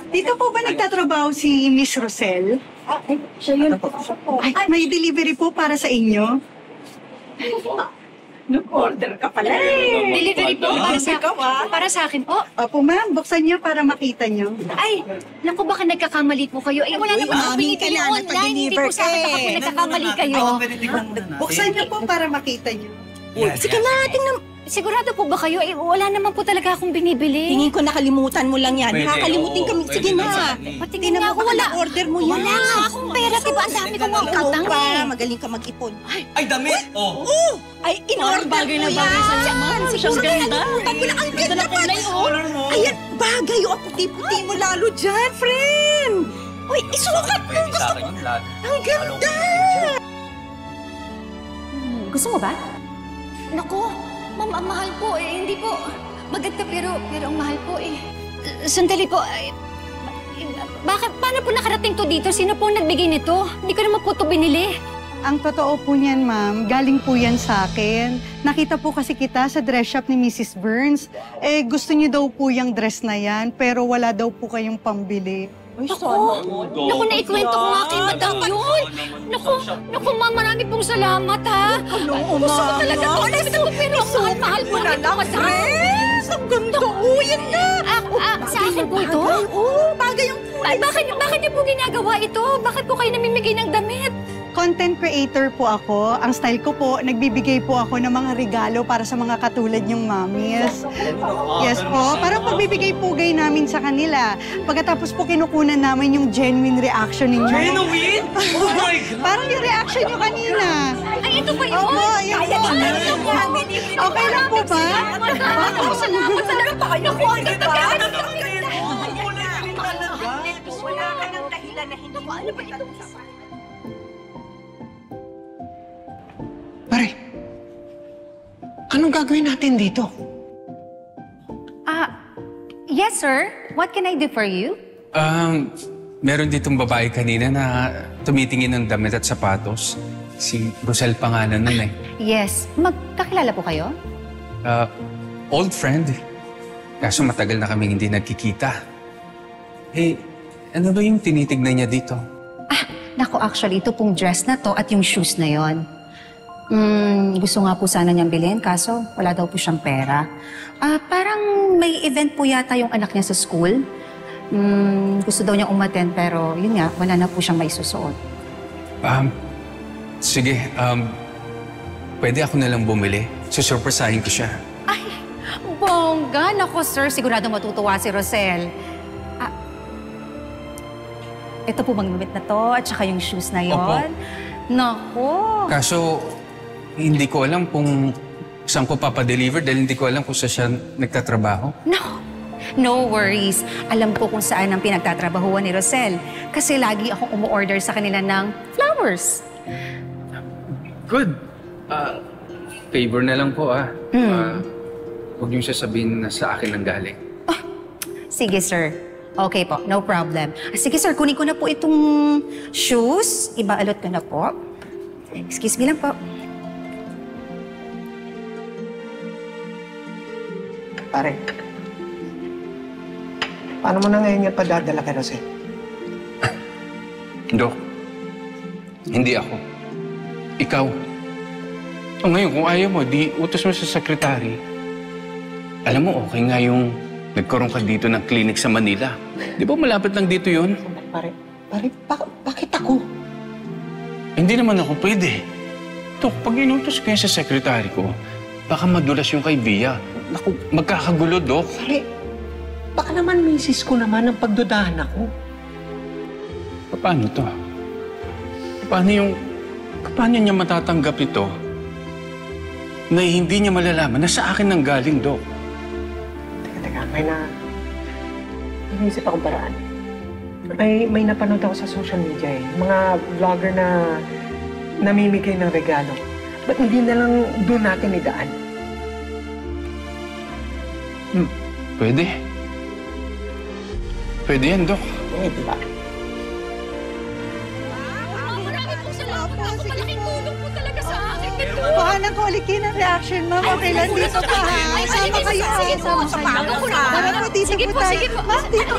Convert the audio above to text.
Dito po ba nagtatrabaho si Miss Rosel? Siya yun po. Ay, may delivery po para sa inyo. Nag-order ka pala eh. Delivery po para sa akin po. Opo ma'am, buksan niyo para makita niyo. Ay, naku, baka nagkakamali po kayo. Eh, wala naman ako pinipili online. Hindi po sa akin, baka po nagkakamali kayo. Buksan niyo po para makita niyo. Sige na, tingnan. Sigurado po ba kayo? Eh, wala naman po talaga akong binibili. Tingin ko nakalimutan mo lang yan. Nakakalimutin kami. Sige na. Tingnan nga ako, wala. Order mo yan. Wala nga akong pera. Diba, ang dami kong mga utang eh. Magaling ka mag-ipon. Ay, damit! Oh! Ay, in-order bagay na mo bagay yan. sa laman. Siguro nakalimutan mo lang. Ang ganda pa. Ayan, bagay. O, puti-puti mo lalo dyan, friend. Uy, isukat mo. Gusto ko. Ang ganda. Gusto mo ba? Naku, ma'am, ang mahal po eh. Hindi po. Maganda pero ang mahal po eh. Sandali po. Paano po nakarating to dito? Sino po nagbigay nito? Hindi ko naman po ito binili. Ang totoo po niyan, ma'am, galing po yan sa akin. Nakita po kasi kita sa dress shop ni Mrs. Burns. Eh, gusto niyo daw po yung dress na yan, pero wala daw po kayong pambili. Naku, naikwento ko nga kay madam yun. Naku, ma'am, marami pong salamat, ha. Gusto ko talaga ito. Gusto ko, pero ang mahal po nito, madam. Ang ganda. Yan na. Sa akin po ito? Oo, bagay yung Ay, bakit niyo po ginagawa ito? Bakit po kayo namimigay ng damit? Content creator po ako. Ang style ko po, nagbibigay po ako ng mga regalo para sa mga katulad niyong mommies. Yes po, parang pagbibigay-pugay namin sa kanila. Pagkatapos po kinukunan namin yung genuine reaction ninyo. Genuine? Oh my God! Parang yung reaction niyo kanina. Ay, ito ba yun? Opo, yan po. Okay lang po ba? Salamat talaga pa kayo. Naku, ang ganda ka. Wala ka ng dahilan na hindi mo alam ba ito? Pare, anong gagawin natin dito? Yes, sir. What can I do for you? Meron ditong babae kanina na tumitingin ng damit at sapatos. Si Rosel pangalan nun eh. Yes. Magkakilala po kayo? Old friend. Kaso matagal na kaming hindi nagkikita. Eh, ano ba yung tinitignan niya dito? Naku, actually, ito pong dress na to at yung shoes na yon. Gusto nga po sana niyang bilhin, kaso wala daw po siyang pera. Parang may event po yata yung anak niya sa school. Gusto daw niyang umattend, pero yun nga, wala na po siyang maisusuot. Sige, pwede ako nalang bumili. Susurpresahin ko siya. Ay, bongga! Naku, sir, sigurado matutuwa si Rosel. Ito po bang damit na to at saka yung shoes na yon. Opo. Naku! Kaso, hindi ko alam kung saan ko papadeliver dahil hindi ko alam kung saan siya nagtatrabaho. No worries. Alam ko kung saan ang pinagtatrabahuan ni Rosel. Kasi lagi akong umu-order sa kanila ng flowers. Good. Favor na lang po huwag niyong sasabihin na sa akin ang galing. Sige, sir. Okay po, no problem. Sige, sir, kunin ko na po itong shoes. Ibaalot ko na po. Excuse me lang po. Pare, paano mo na ngayon yan padadala kay Rosel? Dok, hindi ako. Ikaw. O ngayon, kung ayaw mo, di utos mo sa sekretary. Alam mo, okay nga yung nagkaroon ka dito ng clinic sa Manila. Di ba malapit lang dito yun? Pare, bakit ako? Hindi naman ako pwede. Dok, pag inutos ko yan sa sekretary ko, baka madulas yung kay Bia. Naku, magkakagulo, Dok. Pare, baka naman misis ko naman ang pagdudahan ako. Paano to? Paano niya matatanggap ito na hindi niya malalaman na sa akin nang galing, Dok? Teka, may naisip akong paraan. May napanood ako sa social media eh. Mga vlogger na namimigay ng regalo. Ba't hindi na lang doon natin idaan? Pwede. Pwede yan, Dok. Diba? Marami pong salamat. Ako, malaking tulong po talaga sa akin. Paano ko ulitin ang reaction, ma'am? Okay lang dito pa, ha? Sama kayo. Sige po, Tara po, dito Sige po po, tayo. sige po. Ma'am, dito.